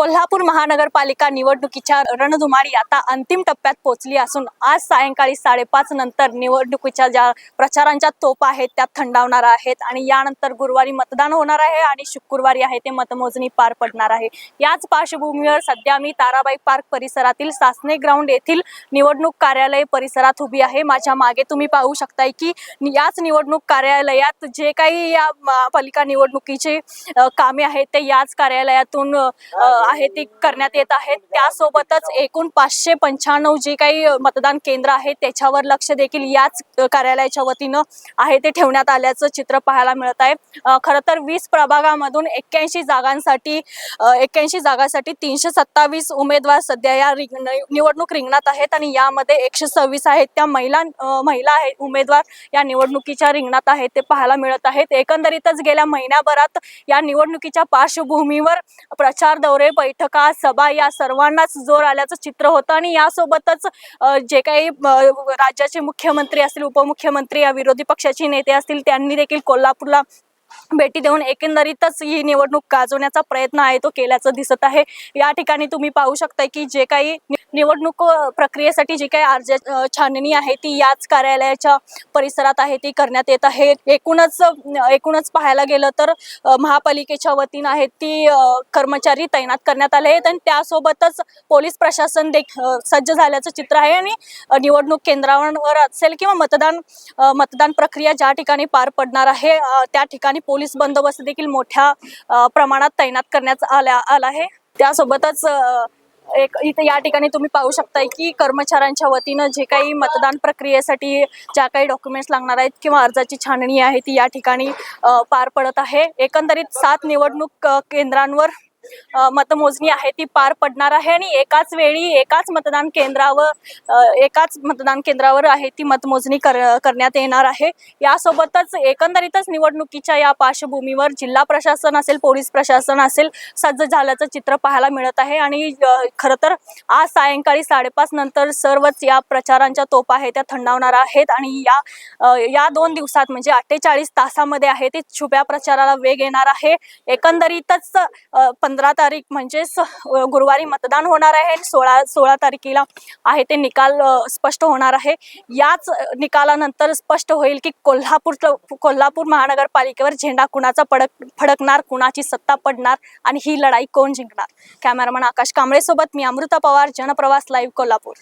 कोल्हापूर महानगरपालिका निवडणुकीच्या रणधुमाळी आता अंतिम टप्प्यात पोहोचली असून आज सायंकाळी 5:30 नंतर निवडणुकीच्या ज्या प्रचारांच्या तोपा आहेत त्या थंडावणार आहेत आणि यानंतर गुरुवारी मतदान होणार आहे आणि शुक्रवारी आहे ते मतमोजणी पार पडणार आहे। याच पार्श्वभूमीवर सध्या मी ताराबाई पार्क परिसरातील सासने ग्राउंड येथील निवडणूक कार्यालय परिसरात उभी आहे। माझ्या मागे तुम्ही पाहू शकताय की याच निवडणूक कार्यालयात जे काही या पालिका निवडणुकीचे कामे आहेत ते याच कार्यालयातून आहे ती करण्यात येत आहेत। त्यासोबतच एकूण 595 जे काही मतदान केंद्र आहेत त्याच्यावर लक्ष देखील याच कार्यालयाच्या वतीनं आहे ते ठेवण्यात आल्याचं चित्र पाहायला मिळत आहे। खरं तर 20 प्रभागामधून 81 जागांसाठी 327 उमेदवार सध्या या निवडणूक रिंगणात आहेत आणि यामध्ये 126 आहेत त्या महिला आहेत उमेदवार या निवडणुकीच्या रिंगणात आहेत ते पाहायला मिळत आहेत। एकंदरीतच गेल्या महिन्याभरात या निवडणुकीच्या पार्श्वभूमीवर प्रचार दौरे, बैठका, सभा या सर्वांनाच जोर आल्याचं चित्र होतं आणि यासोबतच जे काही राज्याचे मुख्यमंत्री असतील, उपमुख्यमंत्री या विरोधी पक्षाचे नेते असतील त्यांनी देखील कोल्हापूरला भेटी देऊन एकंदरीतच ही निवडणूक गाजवण्याचा प्रयत्न आहे तो केल्याचं दिसत आहे। या ठिकाणी तुम्ही पाहू शकता की जे काही निवडणूक प्रक्रियेसाठी जी काही अर्ज छाननी आहे ती याच कार्यालयाच्या परिसरात आहे ती करण्यात येत आहे। एकूणच पाहायला गेलं तर महापालिकेच्या वतीनं आहे ती कर्मचारी तैनात करण्यात आले आहेत आणि त्यासोबतच पोलीस प्रशासन सज्ज झाल्याचं चित्र आहे आणि निवडणूक केंद्रावर असेल किंवा मतदान प्रक्रिया ज्या ठिकाणी पार पडणार आहे त्या ठिकाणी पोलीस बंदोबस्त देखील मोठ्या प्रमाणात तैनात करण्यात आला आहे। त्यासोबतच इथे या ठिकाणी तुम्ही पाहू शकताय की कर्मचाऱ्यांच्या वतीनं जे काही मतदान प्रक्रियेसाठी ज्या काही डॉक्युमेंट्स लागणार आहेत किंवा अर्जाची छाननी आहे ती या ठिकाणी पार पडत आहे। एकंदरीत 7 निवडणूक केंद्रांवर मतमोजणी आहे ती पार पडणार आहे आणि एकाच वेळी एकाच मतदान केंद्रावर आहे ती मतमोजणी करण्यात येणार आहे। यासोबतच एकंदरीतच निवडणुकीच्या या पार्श्वभूमीवर जिल्हा प्रशासन असेल, पोलीस प्रशासन असेल सज्ज झाल्याचं चित्र पाहायला मिळत आहे आणि खरं तर आज सायंकाळी 5:30 नंतर सर्वच या प्रचारांच्या तोपा आहेत त्या थंडावणार आहेत आणि या 2 दिवसात म्हणजे 48 तासामध्ये आहे ते छुप्या प्रचाराला वेग येणार आहे। एकंदरीतच 15 तारीख म्हणजेच गुरुवारी मतदान होणार आहे आणि 16 तारखेला आहे ते निकाल स्पष्ट होणार आहे। याच निकालानंतर स्पष्ट होईल की कोल्हापूर महानगरपालिकेवर झेंडा कुणाचा फडकणार, कुणाची सत्ता पडणार आणि ही लढाई कोण जिंकणार। कॅमेरामन आकाश कांबळे सोबत मी अमृता पवार, जनप्रवास लाईव्ह कोल्हापूर।